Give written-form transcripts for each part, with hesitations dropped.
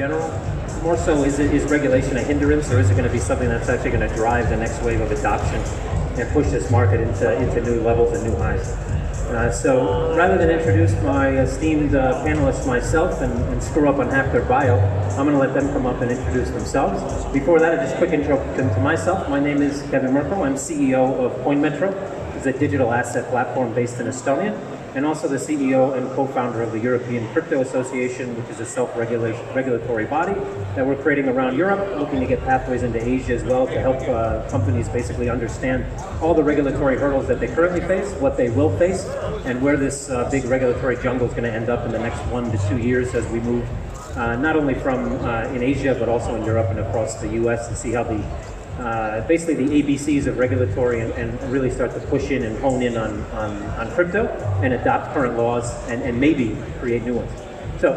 general. More so, is regulation a hindrance, or is it going to be something that's actually going to drive the next wave of adoption and push this market into new levels and new highs? So rather than introduce my esteemed panelists myself and screw up on half their bio, I'm going to let them come up and introduce themselves. Before that, just a quick intro to myself. My name is Kevin Merkel. I'm CEO of CoinMetro. It's a digital asset platform based in Estonia, and also the CEO and co-founder of the European Crypto Association, which is a self-regulatory body that we're creating around Europe, looking to get pathways into Asia as well to help companies basically understand all the regulatory hurdles that they currently face, what they will face, and where this big regulatory jungle is going to end up in the next 1 to 2 years as we move not only from in Asia, but also in Europe and across the US, and see how the basically the ABCs of regulatory and really start to push in and hone in on crypto and adopt current laws and maybe create new ones. So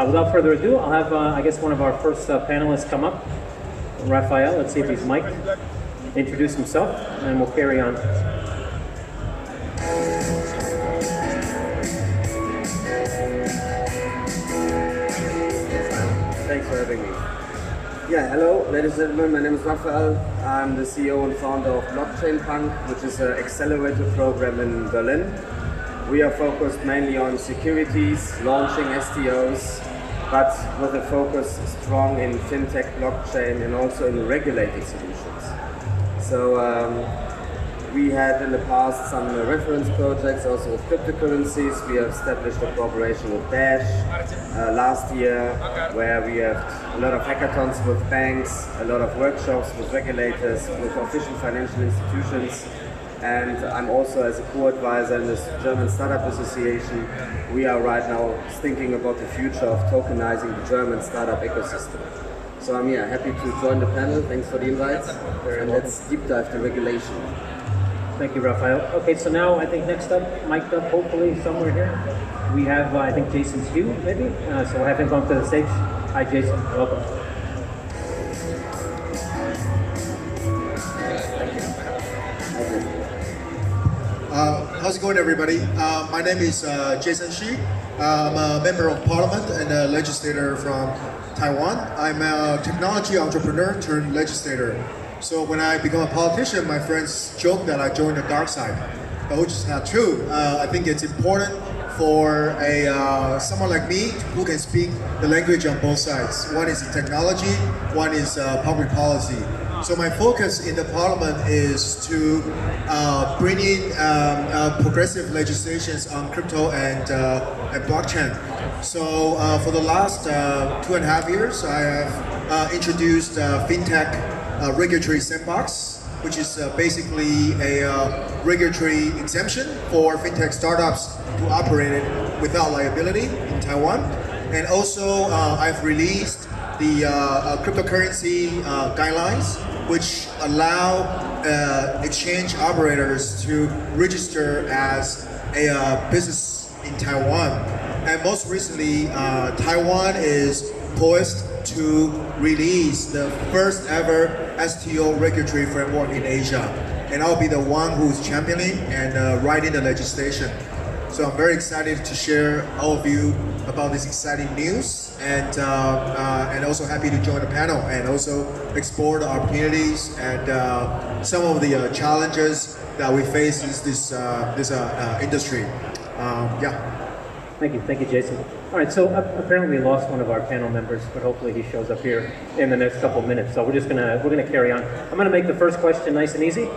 without further ado, I'll have I guess one of our first panelists come up, Raphael. Let's see if he's mic'd. Introduce himself, and we'll carry on. Thanks for having me. Yeah, hello, ladies and gentlemen, my name is Raphael. I'm the CEO and founder of Blockchain Punk, which is an accelerator program in Berlin. We are focused mainly on securities, launching STOs, but with a focus strong in fintech, blockchain, and also in regulated solutions. So we had in the past some reference projects also with cryptocurrencies. We have established a cooperation with Dash last year, where we have a lot of hackathons with banks, a lot of workshops with regulators, with official financial institutions. And I'm also as a co-advisor in this German Startup Association. We are right now thinking about the future of tokenizing the German startup ecosystem. So I'm happy to join the panel. Thanks for the invite. And let's deep dive the regulation. Thank you, Raphael. Okay, so now I think next up, mic'd up hopefully somewhere here, we have, I think, Jason Hugh, maybe? So we'll have him come to the stage. Hi, Jason. Welcome. How's it going, everybody? My name is Jason Hsu. I'm a member of parliament and a legislator from Taiwan. I'm a technology entrepreneur turned legislator. So when I become a politician, my friends joke that I joined the dark side, which is not true. I think it's important for someone like me who can speak the language on both sides. One is in technology, one is public policy. So my focus in the parliament is to bring in progressive legislations on crypto and blockchain. So for the last 2.5 years, I have introduced fintech regulatory sandbox, which is basically a regulatory exemption for fintech startups to operate it without liability in Taiwan. And also I've released the cryptocurrency guidelines, which allow exchange operators to register as a business in Taiwan. And most recently, Taiwan is poised to release the first ever STO regulatory framework in Asia. And I'll be the one who's championing and writing the legislation. So I'm very excited to share all of you about this exciting news, and also happy to join the panel and also explore the opportunities and some of the challenges that we face in this industry. Yeah. Thank you, Jason. All right, so apparently we lost one of our panel members, but hopefully he shows up here in the next couple of minutes. So we're gonna carry on. I'm gonna make the first question nice and easy.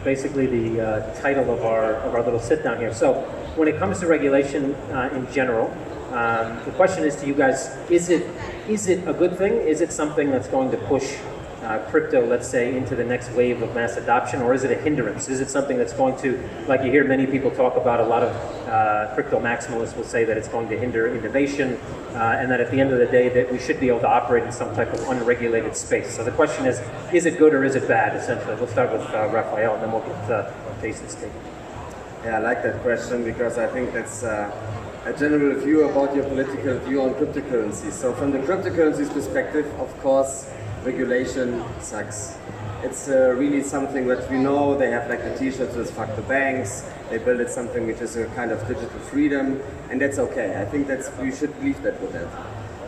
Basically, the title of our little sit down here. So when it comes to regulation in general, the question is to you guys: is it a good thing? Is it something that's going to push crypto, let's say, into the next wave of mass adoption, or is it a hindrance? Is it something that's going to, like you hear many people talk about, a lot of crypto maximalists will say that it's going to hinder innovation, and that at the end of the day that we should be able to operate in some type of unregulated space. So the question is it good or is it bad, essentially? We'll start with Raphael, and then we'll get Jason's take. Yeah, I like that question because I think that's a general view about your political view on cryptocurrencies. So from the cryptocurrencies perspective, of course, regulation sucks. It's really something that we know. They have like the t-shirts with fuck the banks. They build it something which is a kind of digital freedom, and that's okay. I think we should leave that with that.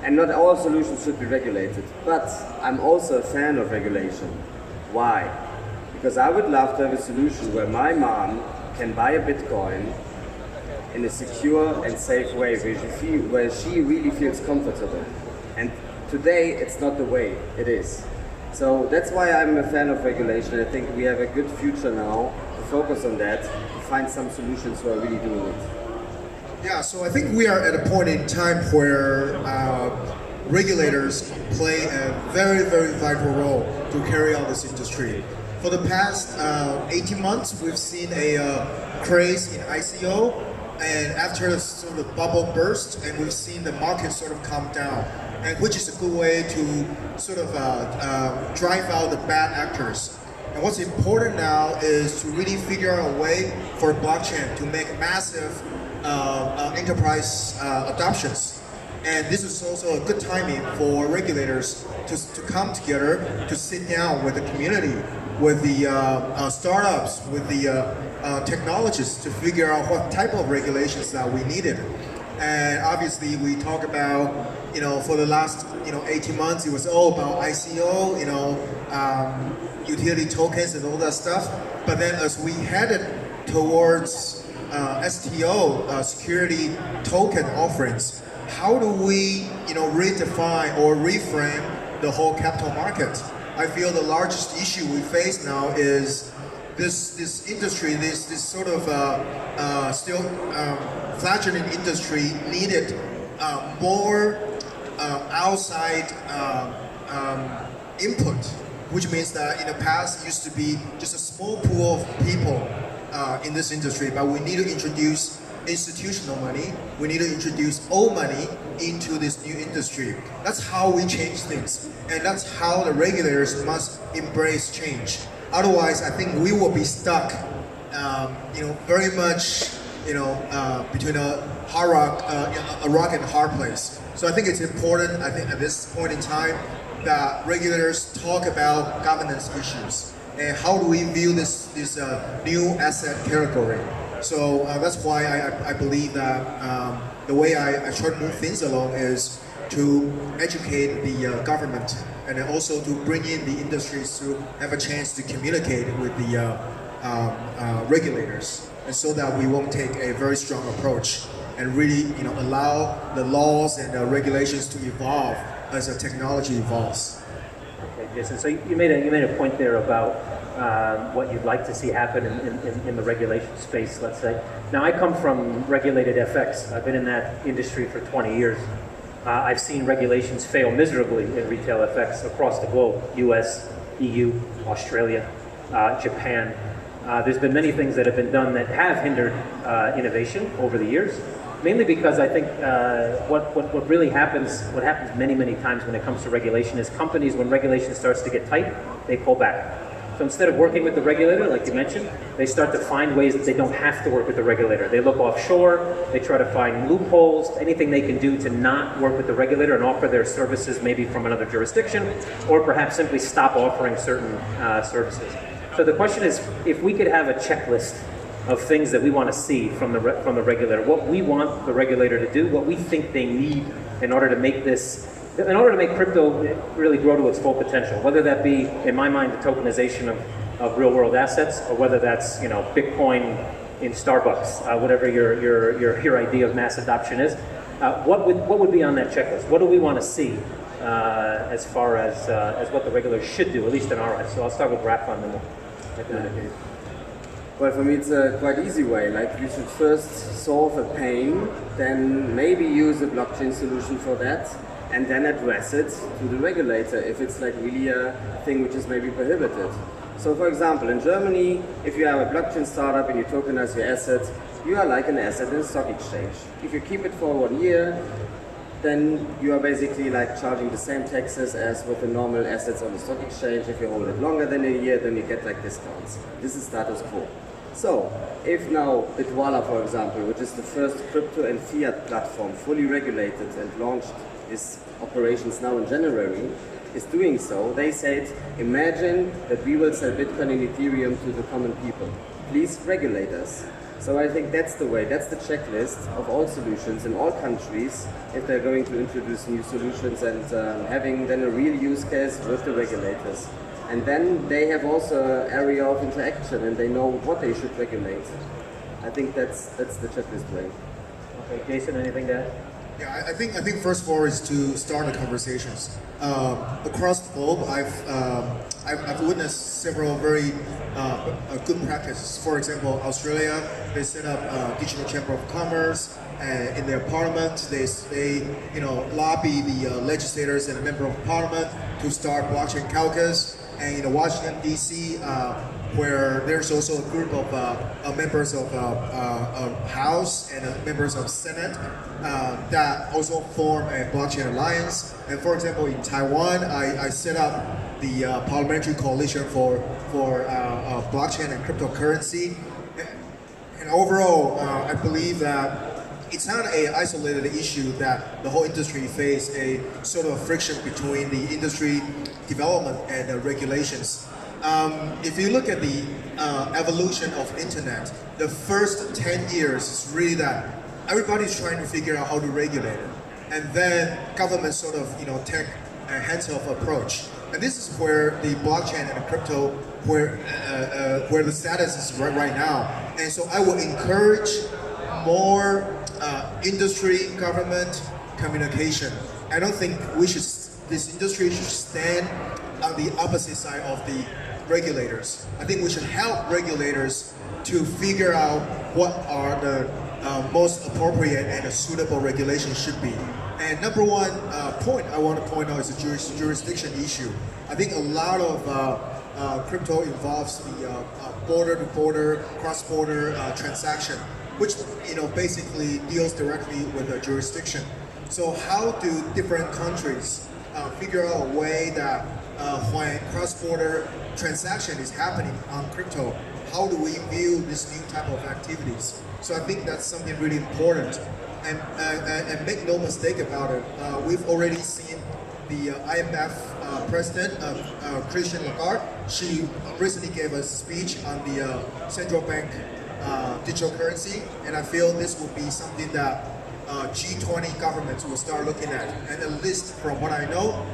And not all solutions should be regulated. But I'm also a fan of regulation. Why? Because I would love to have a solution where my mom can buy a Bitcoin in a secure and safe way, where she really feels comfortable. And today, it's not the way it is. So that's why I'm a fan of regulation. I think we have a good future now to focus on that, to find some solutions who are really doing it. Yeah, so I think we are at a point in time where regulators play a very, very vital role to carry on this industry. For the past 18 months, we've seen a craze in ICO, and after the sort of bubble burst, and we've seen the market sort of calm down, and which is a good way to sort of drive out the bad actors. And what's important now is to really figure out a way for blockchain to make massive enterprise adoptions. And this is also a good timing for regulators to come together, to sit down with the community, with the startups, with the technologists to figure out what type of regulations that we needed. And obviously we talk about, for the last 18 months, it was all about ICO, utility tokens and all that stuff. But then as we headed towards STO, security token offerings, how do we redefine or reframe the whole capital market? I feel the largest issue we face now is this industry, this sort of still fledgling industry needed more outside input, which means that in the past it used to be just a small pool of people in this industry, but we need to introduce institutional money, we need to introduce old money into this new industry. That's how we change things, and that's how the regulators must embrace change. Otherwise, I think we will be stuck, very much, between a rock and a hard place. So I think it's important, at this point in time, that regulators talk about governance issues and how do we view this new asset category. So that's why I believe that the way I try to move things along is to educate the government and then also to bring in the industries to have a chance to communicate with the regulators, and so that we won't take a very strong approach and really allow the laws and the regulations to evolve as the technology evolves. Okay, Jason. So you made a point there about what you'd like to see happen in the regulation space, let's say. Now, I come from regulated FX. I've been in that industry for 20 years. I've seen regulations fail miserably in retail FX across the globe: US, EU, Australia, Japan. There's been many things that have been done that have hindered innovation over the years, mainly because I think what really happens, what happens many times when it comes to regulation is companies, when regulation starts to get tight, they pull back. So instead of working with the regulator, like you mentioned, they start to find ways that they don't have to work with the regulator. They look offshore, they try to find loopholes, anything they can do to not work with the regulator and offer their services maybe from another jurisdiction, or perhaps simply stop offering certain services. So the question is, if we could have a checklist of things that we want to see from the regulator, what we want the regulator to do, what we think they need in order to make crypto really grow to its full potential, whether that be, in my mind, the tokenization of real-world assets, or whether that's Bitcoin in Starbucks, whatever your idea of mass adoption is. What would be on that checklist? What do we want to see as far as what the regulator should do, at least in our eyes? So I'll start with Rafa and then we'll get to that. Well, for me it's a quite easy way. Like, we should first solve a pain, then maybe use a blockchain solution for that, and then address it to the regulator if it's like really a thing which is maybe prohibited. So for example, in Germany, if you have a blockchain startup and you tokenize your assets, you are like an asset in a stock exchange. If you keep it for 1 year, then you are basically like charging the same taxes as with the normal assets on the stock exchange. If you hold it longer than a year, then you get like discounts. This is status quo. So, if now Bitwala, for example, which is the first crypto and fiat platform fully regulated and launched its operations now in January, is doing so, they said, imagine that we will sell Bitcoin and Ethereum to the common people. Please regulate us. So I think that's the way, that's the checklist of all solutions in all countries if they're going to introduce new solutions and having then a real use case with the regulators. And then they have also an area of interaction and they know what they should regulate. I think that's the checklist way. Okay, Jason, anything to add? Yeah, I think first of all is to start the conversations. Across the globe, I've witnessed several very good practices. For example, Australia, they set up a digital chamber of commerce, and in their parliament, they lobby the legislators and the member of parliament to start blockchain caucus. And in Washington D.C., where there's also a group of members of House and members of Senate that also form a blockchain alliance. And for example, in Taiwan, I set up the parliamentary coalition for blockchain and cryptocurrency. And overall, I believe that it's not an isolated issue that the whole industry face a sort of friction between the industry development and the regulations. If you look at the evolution of internet, the first 10 years is really that everybody's trying to figure out how to regulate it. And then government sort of take a hands-off approach. And this is where the blockchain and the crypto, where the status is right now. And so I will encourage more industry, government communication. I don't think this industry should stand on the opposite side of the regulators. I think we should help regulators to figure out what are the most appropriate and suitable regulations should be. And number one point I want to point out is the jurisdiction issue. I think a lot of crypto involves the border-to-border, cross-border transaction, which basically deals directly with the jurisdiction. So how do different countries figure out a way that when cross-border transaction is happening on crypto, how do we view this new type of activities? So I think that's something really important. And make no mistake about it, we've already seen the IMF president, Christine Lagarde. She recently gave a speech on the central bank digital currency, and I feel this would be something that G20 governments will start looking at. And at least from what I know,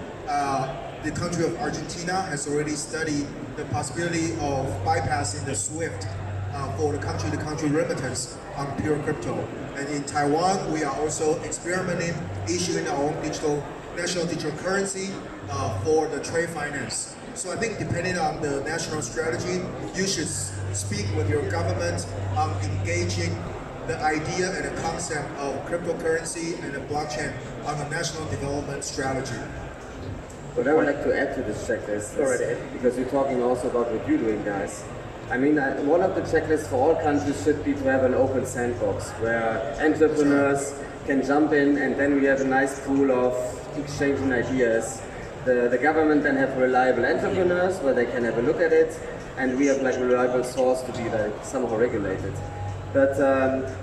the country of Argentina has already studied the possibility of bypassing the SWIFT for the country-to-country remittance on pure crypto. And in Taiwan, we are also experimenting issuing our own national digital currency for the trade finance. So I think depending on the national strategy, you should speak with your government on engaging the idea and the concept of cryptocurrency and the blockchain on a national development strategy. What I would like to add to this checklist is, because you're talking also about what you're doing, guys. I mean, one of the checklists for all countries should be to have an open sandbox where entrepreneurs can jump in, and then we have a nice pool of exchanging ideas. The government then have reliable entrepreneurs where they can have a look at it, and we have like a reliable source to be like somehow regulated. But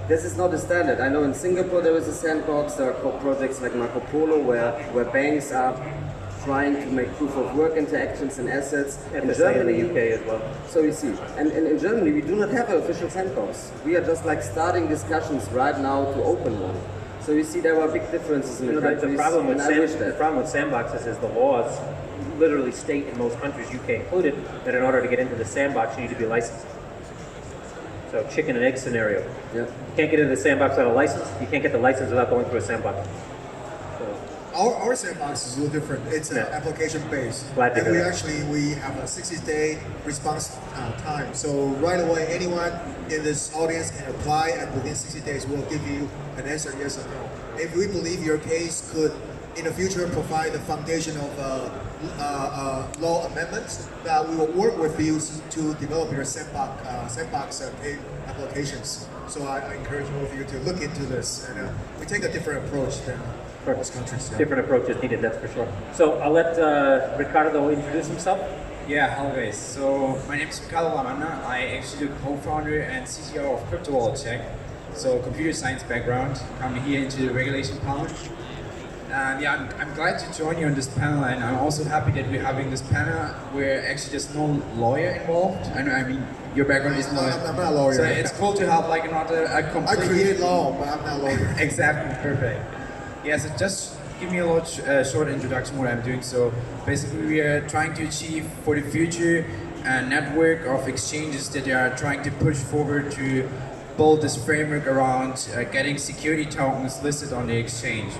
this is not a standard. I know in Singapore there is a sandbox. There are projects like Marco Polo where banks are trying to make proof of work interactions and assets. In Germany, in the UK as well. So you see, and in Germany we do not have an official sandbox. We are just like starting discussions right now to open one. So you see there are big differences in the countries. The problem with sandboxes is the laws literally state in most countries, UK included, that in order to get into the sandbox you need to be licensed. So chicken and egg scenario. Yeah. You can't get into the sandbox without a license. You can't get the license without going through a sandbox. Our sandbox is a little different. It's application based, and we have a 60-day response time. So right away, anyone in this audience can apply, and within 60 days, we'll give you an answer, yes or no. If we believe your case could, in the future, provide the foundation of law amendments, that we will work with you to develop your sandbox applications. So I encourage all of you to look into this, and we take a different approach than most countries. Yeah. Different approaches needed, that's for sure. So I'll let Ricardo introduce himself. Yeah, hello guys. So my name is Ricardo Lamana. I actually the co-founder and CTO of Crypto Wallet Tech. So computer science background, coming here into the regulation part. Yeah, I'm glad to join you on this panel, and I'm also happy that we're having this panel where actually there's no lawyer involved. I mean, your background is lawyer. I'm not a lawyer. So it's cool to have like another a complete. I create law, but I'm not a lawyer. Exactly, perfect. Yeah, so just give me a little short introduction what I'm doing. So basically, we are trying to achieve for the future a network of exchanges that are trying to push forward to build this framework around getting security tokens listed on the exchange.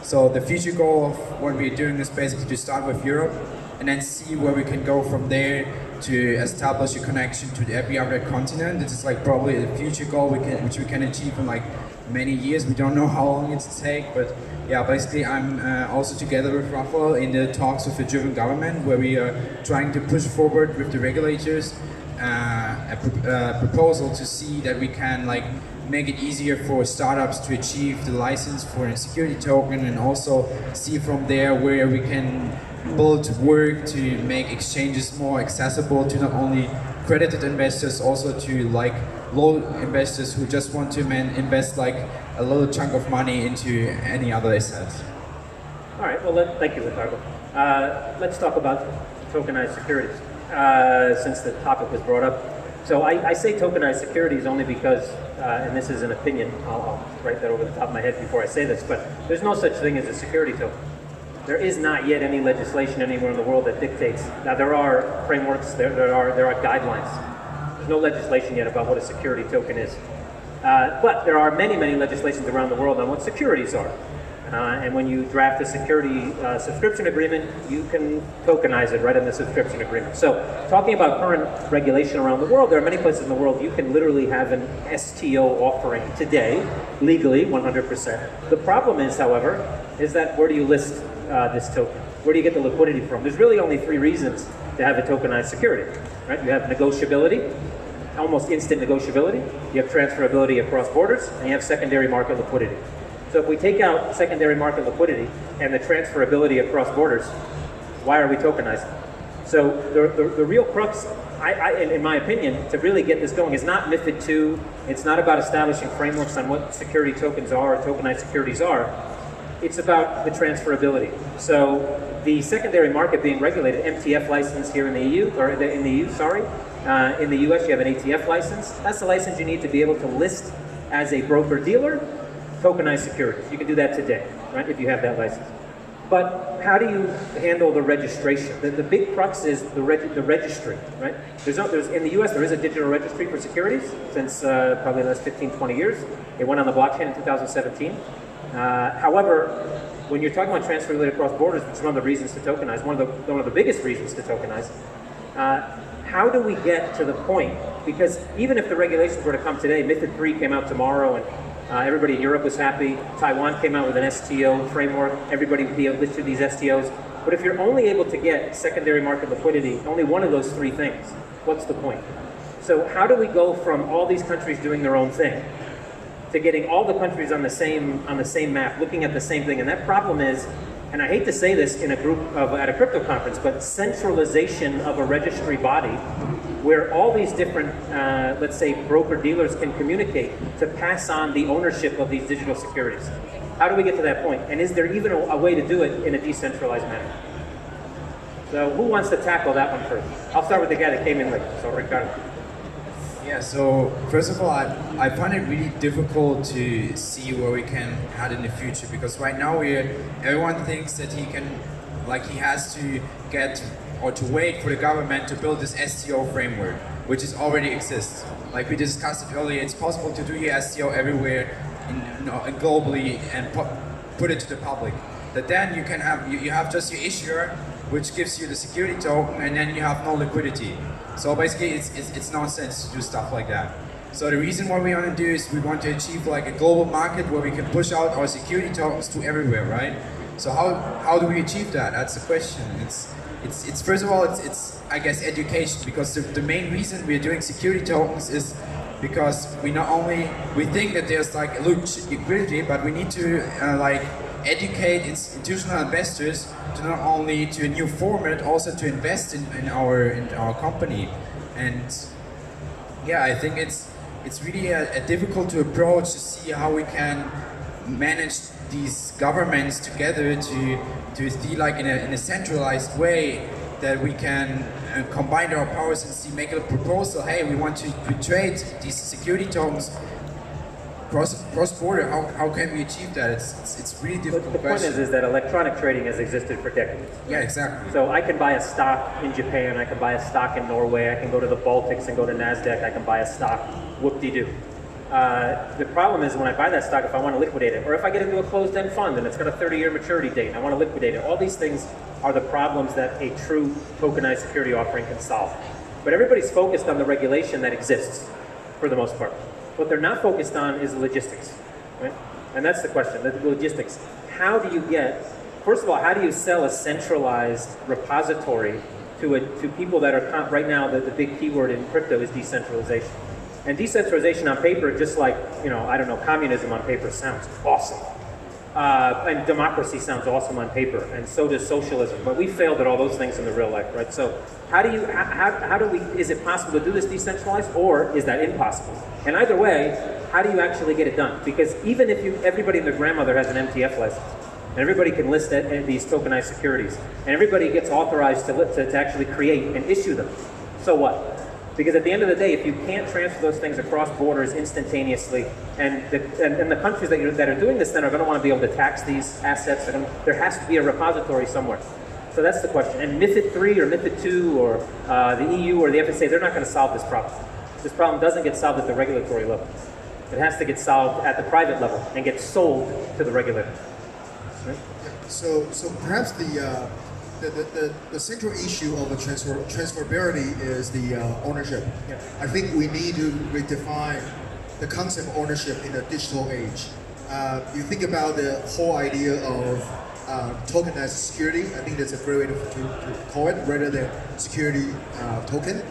So the future goal of what we're doing is basically to start with Europe and then see where we can go from there to establish a connection to every other continent. This is like probably the future goal which we can achieve in like many years. We don't know how long it's take, but yeah, basically I'm also together with Raphael in the talks with the German government where we are trying to push forward with the regulators a proposal to see that we can like make it easier for startups to achieve the license for a security token, and also see from there where we can build work to make exchanges more accessible to not only accredited investors, also to like low investors who just want to invest like a little chunk of money into any other assets. All right, well, thank you, Ricardo. Let's talk about tokenized securities, since the topic was brought up. So I say tokenized securities only because, and this is an opinion, I'll write that over the top of my head before I say this, but there's no such thing as a security token. There is not yet any legislation anywhere in the world that dictates. Now there are frameworks, there are guidelines. There's no legislation yet about what a security token is. But there are many legislations around the world on what securities are. And when you draft a security subscription agreement, you can tokenize it right in the subscription agreement. So talking about current regulation around the world, there are many places in the world you can literally have an STO offering today, legally, 100%. The problem is, however, is that where do you list this token? Where do you get the liquidity from? There's really only three reasons to have a tokenized security, right? You have negotiability, almost instant negotiability, you have transferability across borders, and you have secondary market liquidity. So if we take out secondary market liquidity and the transferability across borders, why are we tokenizing? So the real crux, in my opinion, to really get this going is not MiFID II, it's not about establishing frameworks on what security tokens are or tokenized securities are, it's about the transferability. So the secondary market being regulated, MTF license here in the EU, or in the EU, sorry, in the US you have an ATF license, that's the license you need to be able to list as a broker-dealer tokenized securities. You can do that today, right, if you have that license. But how do you handle the registration? The big crux is the registry, right? In the US, there is a digital registry for securities since probably the last 15, 20 years. It went on the blockchain in 2017. However, when you're talking about transfer related across borders, which is one of the reasons to tokenize, one of the biggest reasons to tokenize, how do we get to the point? Because even if the regulations were to come today, MiFID III came out tomorrow, and everybody in Europe was happy. Taiwan came out with an STO framework. Everybody listed these STOs. But if you're only able to get secondary market liquidity, only one of those three things, what's the point? So how do we go from all these countries doing their own thing to getting all the countries on the same map, looking at the same thing? And that problem is, and I hate to say this in a group at a crypto conference, but centralization of a registry body where all these different, let's say, broker-dealers can communicate to pass on the ownership of these digital securities. How do we get to that point? And is there even a way to do it in a decentralized manner? So who wants to tackle that one first? I'll start with the guy that came in late, so Ricardo. Yeah, so first of all, I find it really difficult to see where we can head in the future, because right now everyone thinks that he has to get or to wait for the government to build this STO framework, which is already exists. Like we discussed it earlier, it's possible to do your STO everywhere globally and put it to the public. But then you can have you have just your issuer, which gives you the security token, and then you have no liquidity. So basically, it's nonsense to do stuff like that. So the reason why we want to do is we want to achieve like a global market where we can push out our security tokens to everywhere, right? So how do we achieve that? That's the question. It's first of all, it's I guess education, because the main reason we're doing security tokens is because we think that there's like a liquidity, but we need to like educate institutional investors to not only to a new format, also to invest in our company. And yeah, I think it's really a difficult to approach to see how we can manage these governments together to see like in a centralized way that we can combine our powers and see, make a proposal. Hey, we want to trade these security tokens cross border. How can we achieve that? It's really difficult. The point is that electronic trading has existed for decades. Yeah, exactly. So I can buy a stock in Japan, I can buy a stock in Norway, I can go to the Baltics and go to NASDAQ, I can buy a stock, whoop-de-doo. The problem is when I buy that stock, if I want to liquidate it, or if I get into a closed-end fund and it's got a 30-year maturity date and I want to liquidate it, all these things are the problems that a true tokenized security offering can solve. But everybody's focused on the regulation that exists, for the most part. What they're not focused on is logistics, right? And that's the question, the logistics. How do you get, first of all, how do you sell a centralized repository to people that are, right now, the big keyword in crypto is decentralization. And decentralization on paper, just like, I don't know, communism on paper sounds awesome. And democracy sounds awesome on paper, and so does socialism. But we failed at all those things in the real life, right? So how do we, is it possible to do this decentralized, or is that impossible? And either way, how do you actually get it done? Because even if everybody and their grandmother has an MTF license, and everybody can list these tokenized securities, and everybody gets authorized to actually create and issue them, so what? Because at the end of the day, if you can't transfer those things across borders instantaneously, and the countries that are doing this then are going to want to be able to tax these assets, there has to be a repository somewhere. So that's the question. And MiFID 3 or MiFID 2 or the EU or the FSA, they're not going to solve this problem. This problem doesn't get solved at the regulatory level. It has to get solved at the private level and get sold to the regulator. Right? So perhaps the central issue of the transferability is the ownership. Yeah. I think we need to redefine the concept of ownership in the digital age. You think about the whole idea of tokenized security. I think that's a great way to call it, rather than security token,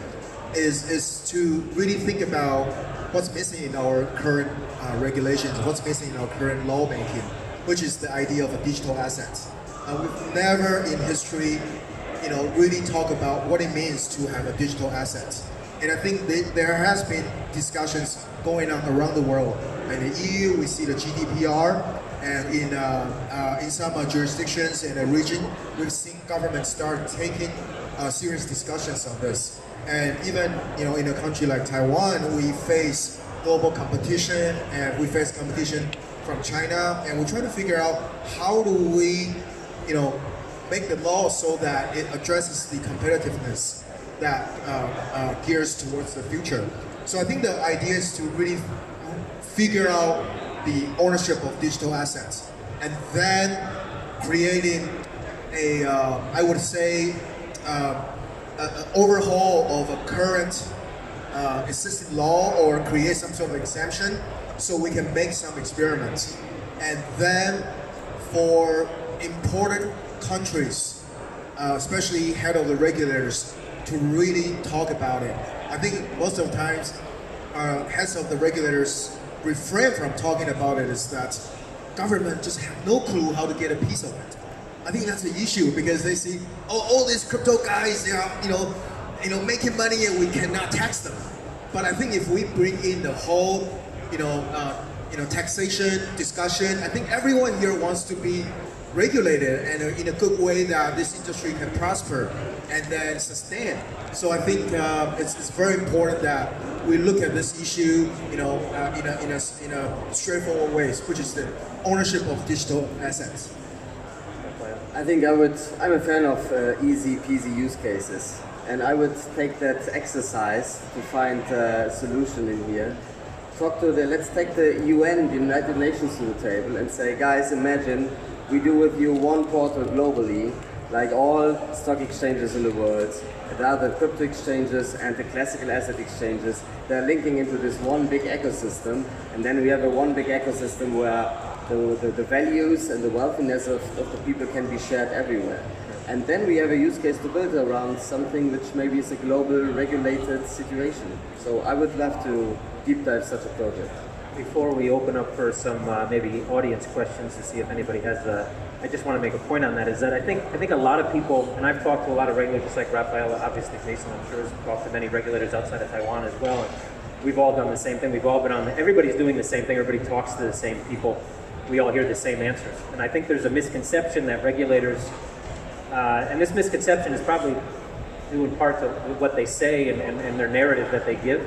is to really think about what's missing in our current regulations, what's missing in our current lawmaking, which is the idea of a digital asset. We've never in history, really talk about what it means to have a digital asset. And I think there has been discussions going on around the world. In the EU, we see the GDPR, and in some jurisdictions in the region, we've seen governments start taking serious discussions on this. And even in a country like Taiwan, we face global competition, and we face competition from China, and we're trying to figure out how do we make the law so that it addresses the competitiveness that gears towards the future. So I think the idea is to really figure out the ownership of digital assets, and then creating I would say, an overhaul of a current existing law, or create some sort of exemption so we can make some experiments. And then for important countries, especially head of the regulators, to really talk about it. I think most of the times heads of the regulators refrain from talking about it, is that government just have no clue how to get a piece of it. I think that's the issue, because they see, all these crypto guys, they are making money and we cannot tax them. But I think if we bring in the whole taxation discussion, I think everyone here wants to be regulated and in a good way that this industry can prosper and then sustain. So I think it's very important that we look at this issue, in a straightforward way, which is the ownership of digital assets. I think I'm a fan of easy peasy use cases, and I would take that exercise to find a solution in here. Let's take the UN, the United Nations, to the table and say, guys, imagine we do with you one portal globally, like all stock exchanges in the world, the other crypto exchanges and the classical asset exchanges. They're linking into this one big ecosystem, and then we have a one big ecosystem where the values and the wealthiness of the people can be shared everywhere. And then we have a use case to build around something which maybe is a global regulated situation. So I would love to deep dive such a project. Before we open up for some maybe audience questions to see if anybody has I just want to make a point on that, is that I think a lot of people, and I've talked to a lot of regulators, just like Raphael, obviously Jason, I'm sure has talked to many regulators outside of Taiwan as well, and we've all done the same thing. We've all been everybody's doing the same thing, everybody talks to the same people. we all hear the same answers. And I think there's a misconception that regulators, and this misconception is probably due in part to what they say and their narrative that they give,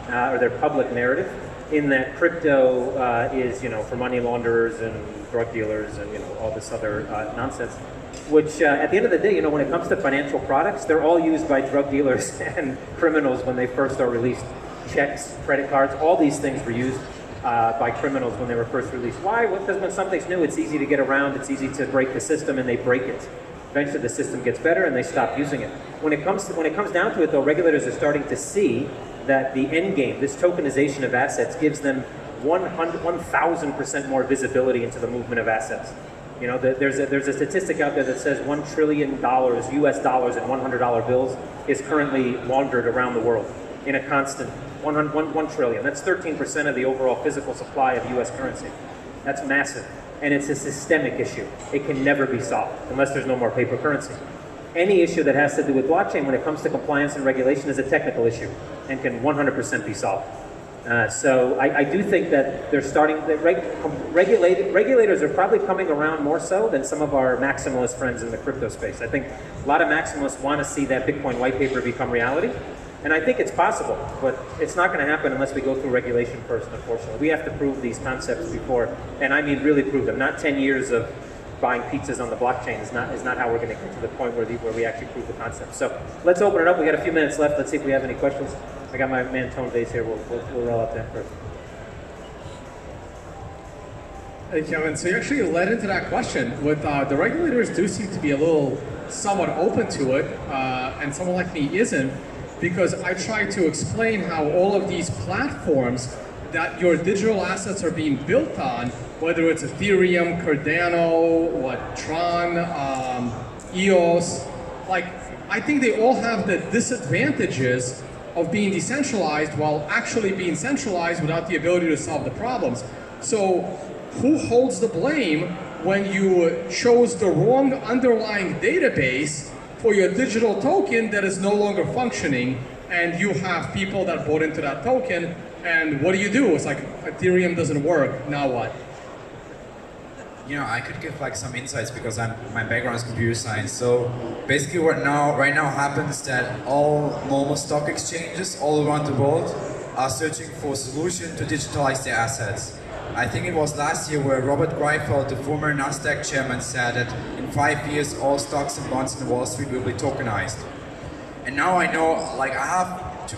or their public narrative, in that crypto is, for money launderers and drug dealers and, all this other nonsense. Which, at the end of the day, when it comes to financial products, they're all used by drug dealers and criminals when they first are released. Checks, credit cards, all these things were used by criminals when they were first released. Why? Well, because when something's new, it's easy to get around, it's easy to break the system, and they break it. Eventually, the system gets better, and they stop using it. When it comes down to it, though, regulators are starting to see that the end game, this tokenization of assets, gives them 1,000% more visibility into the movement of assets. There's a statistic out there that says $1 trillion US dollars in $100 bills is currently laundered around the world in a constant 1 trillion. That's 13% of the overall physical supply of US currency. That's massive. And it's a systemic issue. It can never be solved unless there's no more paper currency. Any issue that has to do with blockchain when it comes to compliance and regulation is a technical issue and can 100% be solved. So I do think that they're starting, regulators are probably coming around more so than some of our maximalist friends in the crypto space. I think a lot of maximalists want to see that Bitcoin white paper become reality. And I think it's possible, but it's not going to happen unless we go through regulation first, unfortunately. We have to prove these concepts before, and I mean really prove them. Not 10 years of buying pizzas on the blockchain is not how we're going to get to the point where we actually prove the concept. So let's open it up. We got a few minutes left. Let's see if we have any questions. I got my man Tone Base here. We'll roll up that first. Hey Kevin, so you actually led into that question. With the regulators do seem to be a little somewhat open to it, and someone like me isn't, because I try to explain how all of these platforms that your digital assets are being built on, whether it's Ethereum, Cardano, Tron, EOS, I think they all have the disadvantages of being decentralized while actually being centralized without the ability to solve the problems. So who holds the blame when you chose the wrong underlying database for your digital token that is no longer functioning, and you have people that bought into that token, and what do? It's like Ethereum doesn't work, now what? I could give some insights because my background is computer science. So basically what right now happens that all normal stock exchanges all around the world are searching for a solution to digitalize their assets. I think it was last year where Robert Greifeld, the former Nasdaq chairman, said that in 5 years all stocks and bonds in Wall Street will be tokenized. And now I know, I have to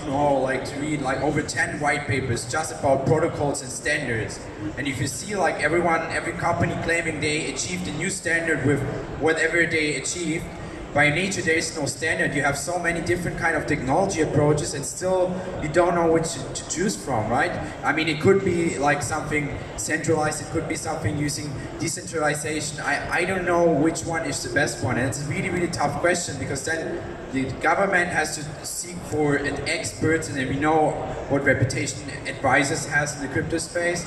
read over 10 white papers just about protocols and standards. And if you see every company claiming they achieved a new standard with whatever they achieved, by nature there is no standard. You have so many different kind of technology approaches and still you don't know which to choose from, right? I mean, it could be something centralized, it could be something using decentralization. I don't know which one is the best one, and it's a really, really tough question because then the government has to seek for an expert, and then we know what reputation advisors has in the crypto space.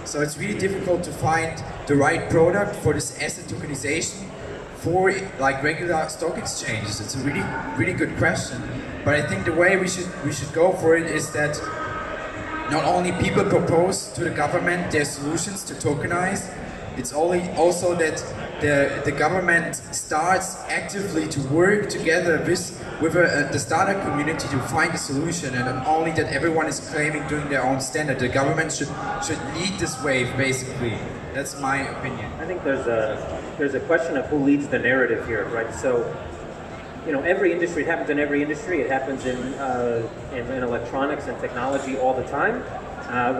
So it's really difficult to find the right product for this asset tokenization for regular stock exchanges. It's a really, really good question. But I think the way we should go for it is that not only people propose to the government their solutions to tokenize, it's also that the government starts actively to work together with the startup community to find a solution, and not only that everyone is claiming doing their own standard. The government should lead this wave, basically. That's my opinion. I think there's a question of who leads the narrative here, right? So, every industry, it happens in every industry. It happens in electronics and technology all the time.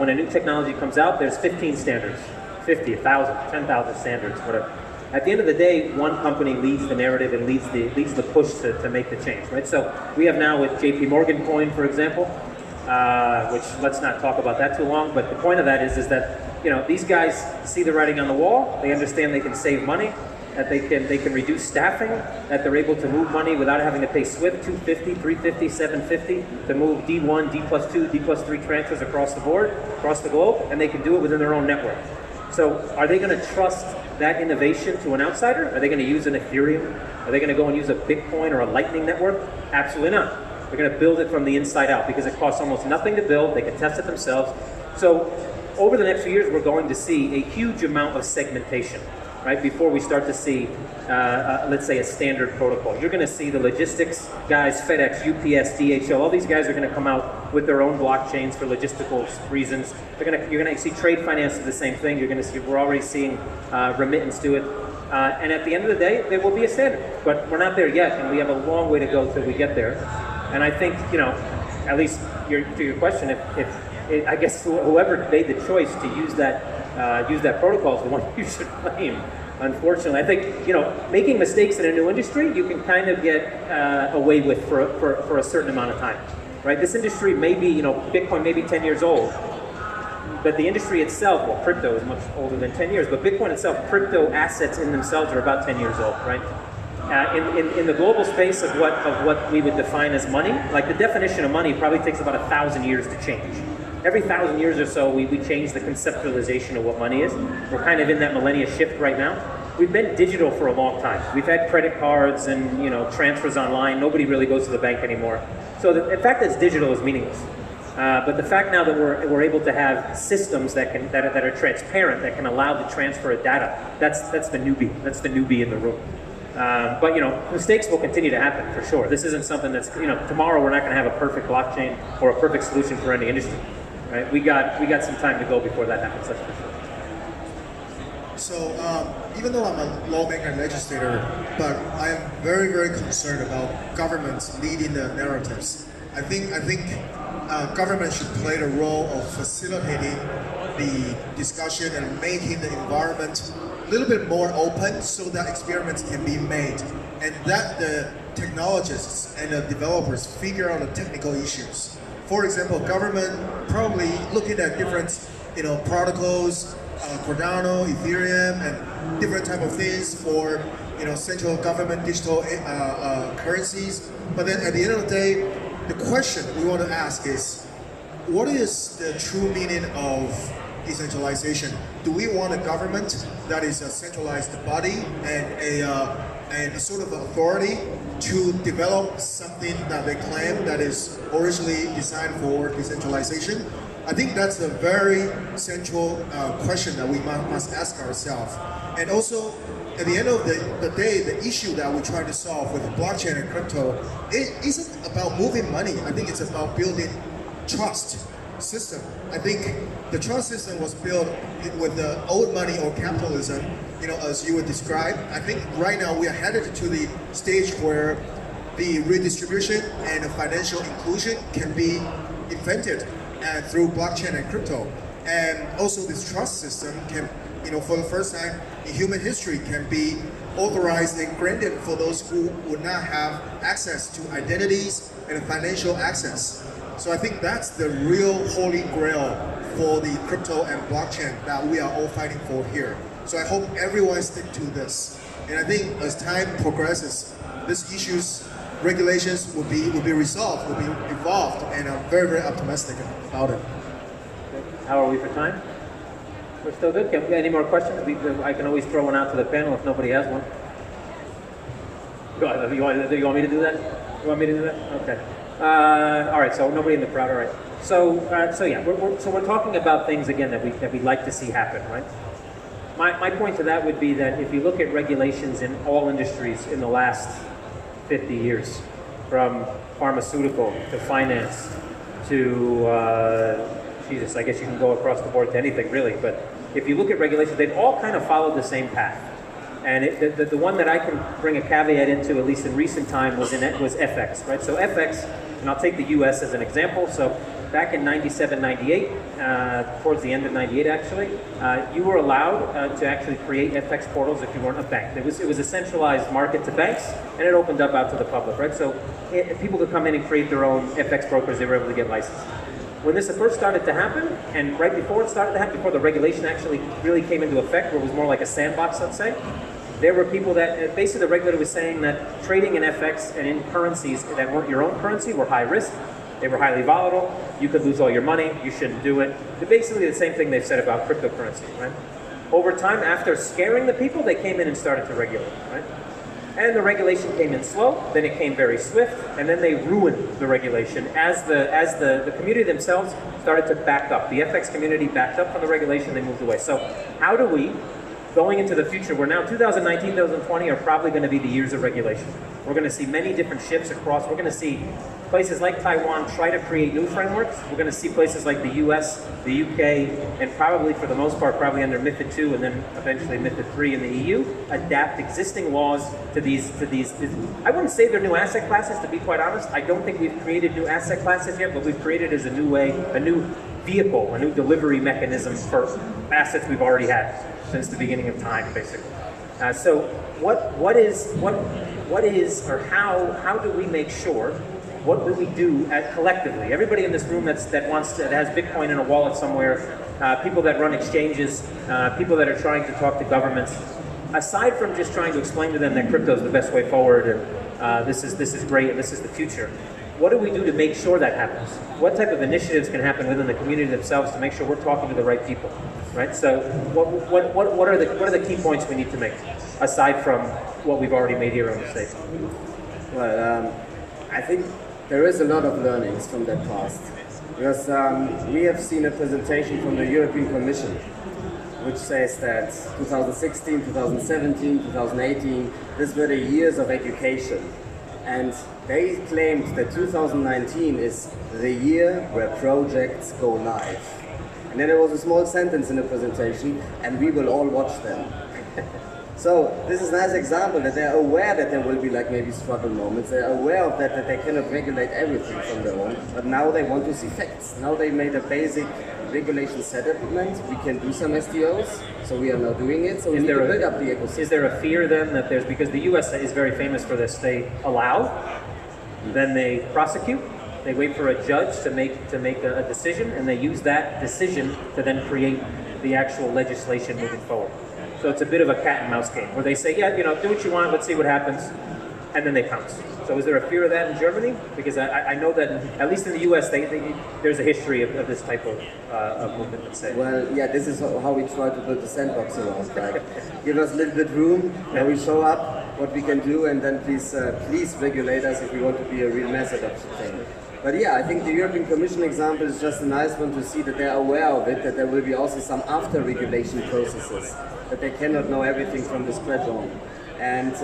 When a new technology comes out, there's 15 standards, 50, 1,000, 10,000 standards, whatever. At the end of the day, one company leads the narrative and leads the push to make the change, right? So we have now with JP Morgan coin, for example, which let's not talk about that too long, but the point of that is that these guys see the writing on the wall. They understand they can save money, that they can reduce staffing, that they're able to move money without having to pay SWIFT $250, $350, $750 to move D1, D+2, D+3 transfers across the board, across the globe, and they can do it within their own network. So are they going to trust that innovation to an outsider? Are they going to use an Ethereum? Are they going to go and use a Bitcoin or a Lightning network? Absolutely not. They're going to build it from the inside out because it costs almost nothing to build. They can test it themselves. So over the next few years, we're going to see a huge amount of segmentation, right? Before we start to see, let's say, a standard protocol. You're going to see the logistics guys, FedEx, UPS, DHL, all these guys are going to come out with their own blockchains for logistical reasons. You're going to see trade finance do the same thing. You're going to see, we're already seeing remittance do it. And at the end of the day, there will be a standard. But we're not there yet, and we have a long way to go till we get there. And I think, you know, at least to your question, I guess whoever made the choice to use that protocol is the one you should blame. Unfortunately, I think, you know, making mistakes in a new industry, you can kind of get away with for a certain amount of time, right? This industry may be, you know, Bitcoin may be 10 years old, but the industry itself, well, crypto is much older than 10 years, but Bitcoin itself, crypto assets in themselves are about 10 years old, right? In the global space of what we would define as money, like the definition of money probably takes about 1,000 years to change. Every 1,000 years or so, we change the conceptualization of what money is. We're kind of in that millennia shift right now. We've been digital for a long time. We've had credit cards and, you know, transfers online. Nobody really goes to the bank anymore. So the fact that it's digital is meaningless. But the fact now that we're able to have systems that are transparent, that can allow the transfer of data, that's the newbie. That's the newbie in the room. But, you know, mistakes will continue to happen for sure. This isn't something that's, you know, tomorrow we're not going to have a perfect blockchain or a perfect solution for any industry. Right? We got some time to go before that happens. That's for sure. So even though I'm a lawmaker and legislator, but I am very, very concerned about governments leading the narratives. I think government should play the role of facilitating the discussion and making the environment a little bit more open so that experiments can be made and that the technologists and the developers figure out the technical issues. For example, government probably looking at different, you know, protocols, Cardano, Ethereum, and different type of things for, you know, central government digital currencies. But then at the end of the day, the question we want to ask is, what is the true meaning of decentralization? Do we want a government that is a centralized body and a sort of authority to develop something that they claim that is originally designed for decentralization? I think that's a very central question that we must ask ourselves. And also, at the end of the day, the issue that we're trying to solve with blockchain and crypto, it isn't about moving money. I think it's about building trust system. I think the trust system was built with the old money or capitalism, you know, as you would describe. I think right now we are headed to the stage where the redistribution and the financial inclusion can be invented through blockchain and crypto. And also this trust system can, you know, for the first time in human history can be authorized and granted for those who would not have access to identities and financial access. So I think that's the real holy grail for the crypto and blockchain that we are all fighting for here. So I hope everyone stick to this. And I think as time progresses, these issues, regulations will be resolved, will be evolved, and I'm very, very optimistic about it. How are we for time? We're still good. Any more questions? I can always throw one out to the panel if nobody has one. You want me to do that? You want me to do that? Okay. All right. So nobody in the crowd. All right. So yeah. We're talking about things again that we'd like to see happen, right? My point to that would be that if you look at regulations in all industries in the last 50 years, from pharmaceutical to finance to Jesus, I guess you can go across the board to anything really, but if you look at regulations, they've all kind of followed the same path. And the one that I can bring a caveat into, at least in recent time, was FX, right? So FX, and I'll take the US as an example. So back in 97, 98, towards the end of 98 actually, you were allowed to actually create FX portals if you weren't a bank. It was a centralized market to banks, and it opened up out to the public, right? So people could come in and create their own FX brokers. They were able to get licensed. When this first started to happen, and right before it started to happen, before the regulation actually really came into effect, where it was more like a sandbox, let's say, there were people that, basically the regulator was saying that trading in FX and in currencies that weren't your own currency were high risk, they were highly volatile, you could lose all your money, you shouldn't do it. They're basically the same thing they've said about cryptocurrency, right? Over time, after scaring the people, they came in and started to regulate, right? And the regulation came in slow, then it came very swift, and then they ruined the regulation as the community themselves started to back up. The FX community backed up from the regulation, they moved away. So how do we, going into the future, where now 2019, 2020 are probably going to be the years of regulation. We're going to see many different shifts across. We're going to see places like Taiwan try to create new frameworks. We're going to see places like the US, the UK, and probably for the most part, probably under MiFID II and then eventually MiFID III in the EU, adapt existing laws to these. I wouldn't say they're new asset classes, to be quite honest. I don't think we've created new asset classes yet, but we've created as a new way, a new vehicle, a new delivery mechanism for assets we've already had since the beginning of time, basically. So what is, or how do we make sure, what do we do collectively? Everybody in this room that has Bitcoin in a wallet somewhere, people that run exchanges, people that are trying to talk to governments, aside from just trying to explain to them that crypto is the best way forward and this is great and this is the future, what do we do to make sure that happens? What type of initiatives can happen within the community themselves to make sure we're talking to the right people, right? So what are the key points we need to make, aside from what we've already made here on the stage? Well, I think there is a lot of learnings from that past. Because we have seen a presentation from the European Commission which says that 2016, 2017, 2018, these were the years of education. And they claimed that 2019 is the year where projects go live. And then there was a small sentence in the presentation, and we will all watch them. So this is a nice example that they're aware that there will be like maybe struggle moments. They're aware of that they cannot regulate everything from their own. But now they want to see facts. Now they made a basic regulation settlement. We can do some STOs, so we are now doing it. So we need to build up the ecosystem. Is there a fear then that there's, because the US is very famous for this, they allow, then they prosecute, they wait for a judge to make a decision, and they use that decision to then create the actual legislation moving forward. So it's a bit of a cat and mouse game where they say, yeah, you know, do what you want, let's see what happens, and then they pounce. So is there a fear of that in Germany? Because I know that, at least in the US, there's a history of this type of movement, let's say. Well, yeah, this is how we try to build the sandbox around. Like, give us a little bit room, where we show up what we can do, and then please regulate us if we want to be a real mass adoption thing. But yeah, I think the European Commission example is just a nice one to see that they're aware of it, that there will be also some after-regulation processes, that they cannot know everything from the scratch on. And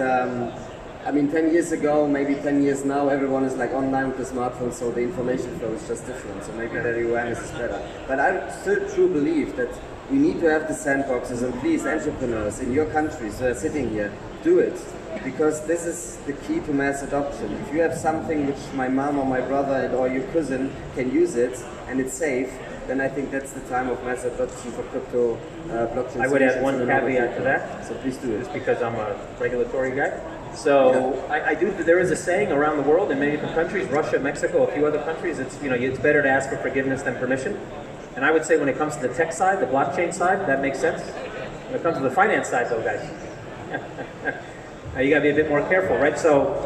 I mean, 10 years ago, maybe 10 years now, everyone is like online with the smartphone, so the information flow is just different, so maybe the awareness is better. But I still truly believe that we need to have the sandboxes, and please, entrepreneurs in your countries who are sitting here, do it. Because this is the key to mass adoption. If you have something which my mom or my brother or your cousin can use it, and it's safe, then I think that's the time of mass adoption for crypto blockchain. I would add one caveat to that. So please do it. Just because I'm a regulatory guy. So yeah. There is a saying around the world in many different countries, Russia, Mexico, a few other countries, it's better to ask for forgiveness than permission. And I would say when it comes to the tech side, the blockchain side, that makes sense. When it comes to the finance side though, guys, you gotta be a bit more careful, right? So,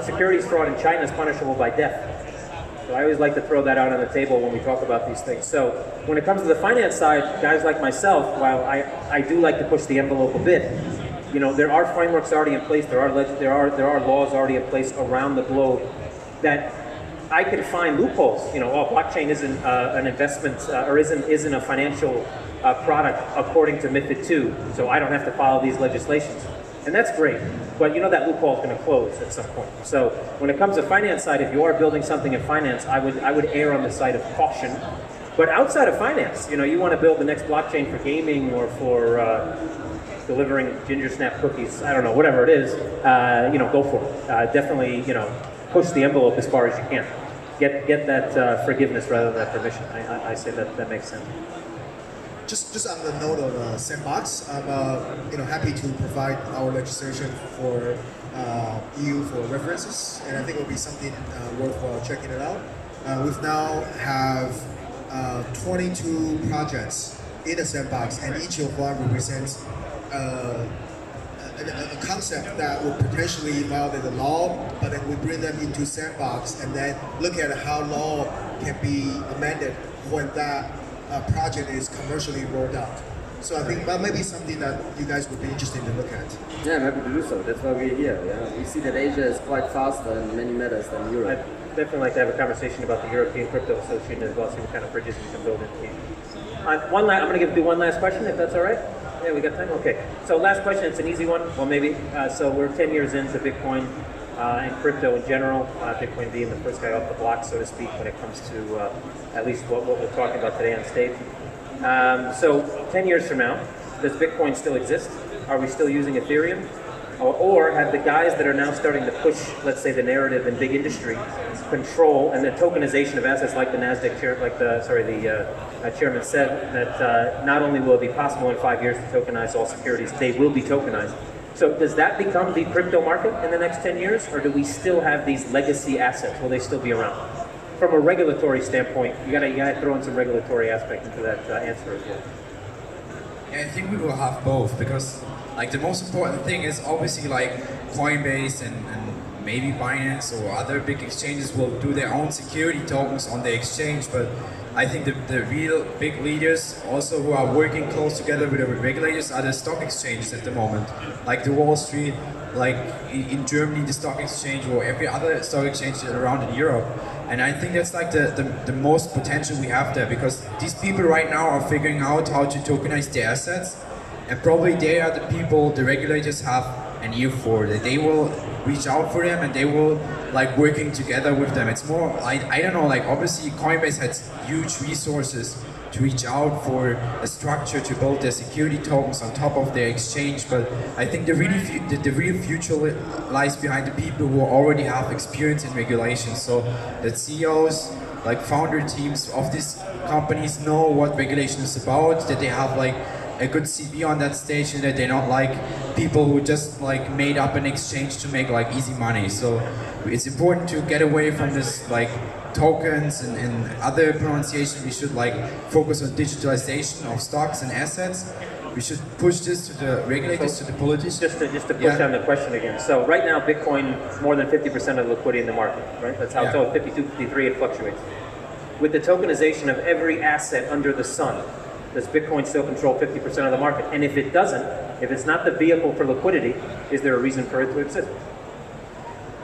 securities fraud in China is punishable by death. So I always like to throw that out on the table when we talk about these things. So when it comes to the finance side, guys like myself, while I do like to push the envelope a bit, there are frameworks already in place, there are laws already in place around the globe that I can find loopholes. Blockchain isn't an investment or isn't a financial product according to MiFID II, so I don't have to follow these legislations. And that's great, but that loophole is going to close at some point. So when it comes to finance side, if you are building something in finance, I would err on the side of caution. But outside of finance, you want to build the next blockchain for gaming or for delivering ginger snap cookies, I don't know, whatever it is, go for it. Definitely, push the envelope as far as you can. Get that forgiveness rather than that permission. I say that makes sense. Just on the note of sandbox, I'm happy to provide our legislation for EU for references, and I think it will be something worthwhile checking it out. We've now have 22 projects in the sandbox, and each of them represents a concept that will potentially violate the law, but then we bring them into sandbox and then look at how law can be amended when that project is commercially rolled out. So I think that may be something that you guys would be interested to look at. Yeah, I'm happy to do so. That's why we're here. Yeah, we see that Asia is quite faster in many matters than Europe. I'd definitely like to have a conversation about the European Crypto Association as well, see what kind of bridges we can build in. I'm going to do one last question, if that's all right. Yeah, we got time? Okay. So last question, it's an easy one. Well, maybe. So we're 10 years into Bitcoin and crypto in general, Bitcoin being the first guy off the block, so to speak, when it comes to at least what we're talking about today on stage. So 10 years from now, does Bitcoin still exist? Are we still using Ethereum? Or have the guys that are now starting to push, let's say, the narrative in big industry, control and the tokenization of assets, like the Nasdaq chair, like the chairman said, that not only will it be possible in 5 years to tokenize all securities, they will be tokenized. So does that become the crypto market in the next 10 years, or do we still have these legacy assets? Will they still be around? From a regulatory standpoint, you gotta throw in some regulatory aspect into that answer as well. Yeah, I think we will have both, because like the most important thing is obviously like Coinbase and maybe Binance or other big exchanges will do their own security tokens on the exchange, but I think the real big leaders also who are working close together with the regulators are the stock exchanges at the moment, like the Wall Street, like in Germany the stock exchange, or every other stock exchange around in Europe. And I think that's like the most potential we have there, because these people right now are figuring out how to tokenize their assets, and probably they are the people the regulators have an ear for, that they will reach out for them and they will like working together with them. It's more, I don't know, like obviously Coinbase has huge resources to reach out for a structure to build their security tokens on top of their exchange, but I think the real future lies behind the people who already have experience in regulation. So the CEOs, like founder teams of these companies know what regulation is about, that they have like a good CV on that stage, and that they're not like people who just like made up an exchange to make like easy money. So it's important to get away from this like tokens and other pronunciation. We should like focus on digitalization of stocks and assets. We should push this to the regulators, to the politicians. Just to push on the question again. So right now, Bitcoin is more than 50% of the liquidity in the market, right? That's how it's always 52, 53, it fluctuates. With the tokenization of every asset under the sun, does Bitcoin still control 50% of the market? And if it doesn't, if it's not the vehicle for liquidity, is there a reason for it to exist?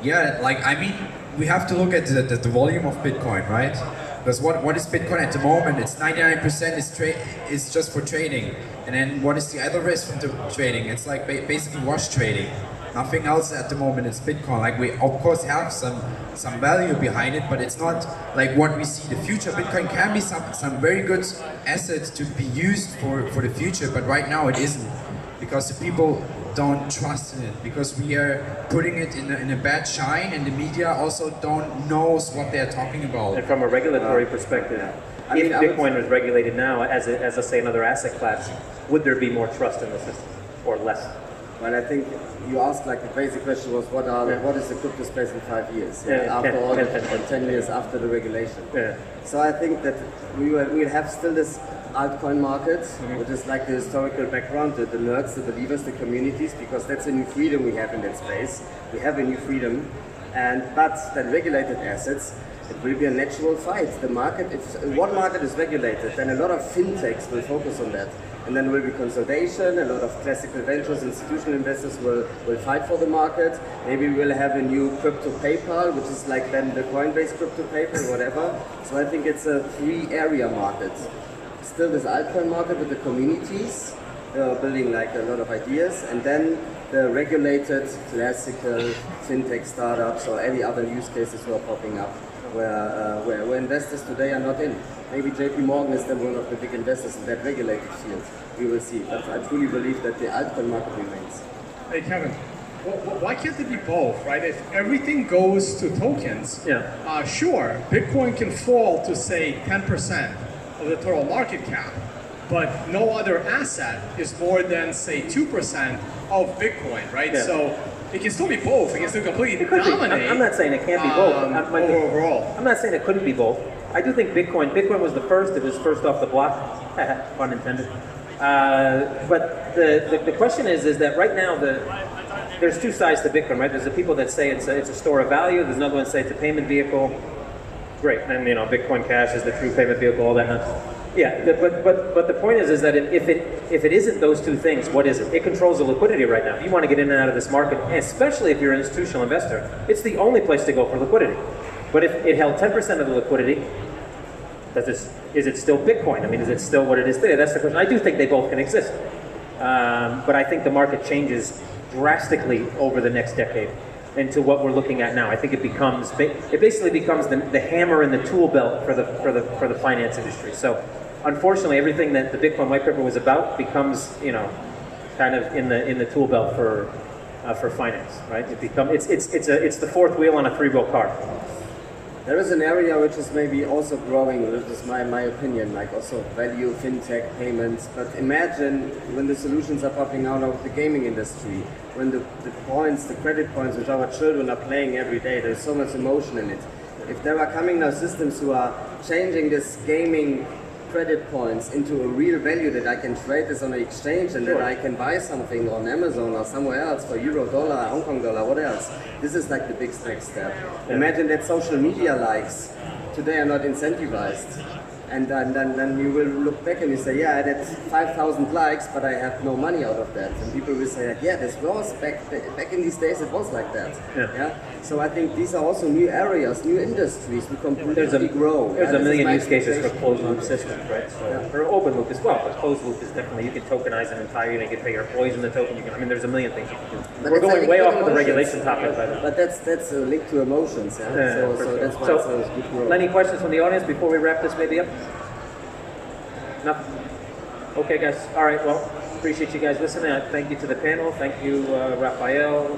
Yeah, like I mean, we have to look at the volume of Bitcoin, right? Because what is Bitcoin at the moment? It's 99% is just for trading, and then what is the other rest from the trading? It's like basically wash trading. Nothing else at the moment is Bitcoin. Like we of course have some value behind it, but it's not like what we see the future. Bitcoin can be some very good assets to be used for the future, but right now it isn't, because the people don't trust in it, because we are putting it in a bad shine, and the media also don't knows what they're talking about. And from a regulatory perspective, if Bitcoin was regulated now as say another asset class, would there be more trust in the system or less? Well, I think you asked like the basic question was what is the crypto space in 5 years? After all, 10 years after the regulation. So I think that we'll have still this altcoin market, which is like the historical background, the nerds, the believers, the communities, because that's a new freedom we have in that space. We have a new freedom, but then regulated assets, it will be a natural fight. The market, if one market is regulated, then a lot of fintechs will focus on that. And then there will be consolidation, a lot of classical ventures, institutional investors will fight for the market. Maybe we'll have a new crypto PayPal, which is like then the Coinbase crypto PayPal, whatever. So I think it's a three-area market. Still this altcoin market with the communities, building like a lot of ideas, and then the regulated classical fintech startups or any other use cases who are popping up, where investors today are not in. Maybe JP Morgan is then one of the big investors in that regulated field. We will see. But I truly believe that the altcoin market remains. Hey Kevin, why can't it be both, right? If everything goes to tokens, sure, Bitcoin can fall to say 10% of the total market cap, but no other asset is more than say 2% of Bitcoin, right? So it can still be both. It can still completely dominate. I'm not saying it can't be both. Overall. I'm not saying it couldn't be both. I do think Bitcoin was the first. It was first off the block, pun intended. But the question is that right now there's two sides to Bitcoin, right? There's the people that say it's a store of value. There's another one that say it's a payment vehicle. Great, and Bitcoin Cash is the true payment vehicle, all that nuts. Yeah, but the point is that if it isn't those two things, what is it? It controls the liquidity right now. If you want to get in and out of this market, especially if you're an institutional investor, it's the only place to go for liquidity. But if it held 10% of the liquidity, is it still Bitcoin? I mean, is it still what it is today? That's the question. I do think they both can exist. But I think the market changes drastically over the next decade into what we're looking at now. I think it basically becomes the hammer in the tool belt for the finance industry. So unfortunately, everything that the Bitcoin white paper was about becomes, kind of in the tool belt for finance, right? It's the fourth wheel on a three-wheel car. There is an area which is maybe also growing, this is my opinion, like also value, fintech, payments. But imagine when the solutions are popping out of the gaming industry, when the points, the credit points which our children are playing every day, there's so much emotion in it. If there are coming now systems who are changing this gaming credit points into a real value that I can trade this on an exchange and that I can buy something on Amazon or somewhere else for euro, dollar, Hong Kong dollar, what else? This is like the big next step. Yeah. Imagine that social media likes today are not incentivized. And then you will look back and you say, yeah, I had 5,000 likes, but I have no money out of that. And people will say, yeah, this was back in these days, it was like that. Yeah. So I think these are also new areas, new industries. We completely grow. There's a million use cases for closed loop systems, right? So, or open loop as well. But closed loop is definitely, you can tokenize an entire unit, you can pay your employees in the token. There's a million things you can do. But we're going way off of the regulation topic, by the way. But that's a link to emotions. Yeah? So that's why it's a good growth. Any questions from the audience before we wrap this maybe up? Nothing? Okay, guys. All right. Well, appreciate you guys listening. Thank you to the panel. Thank you, Raphael.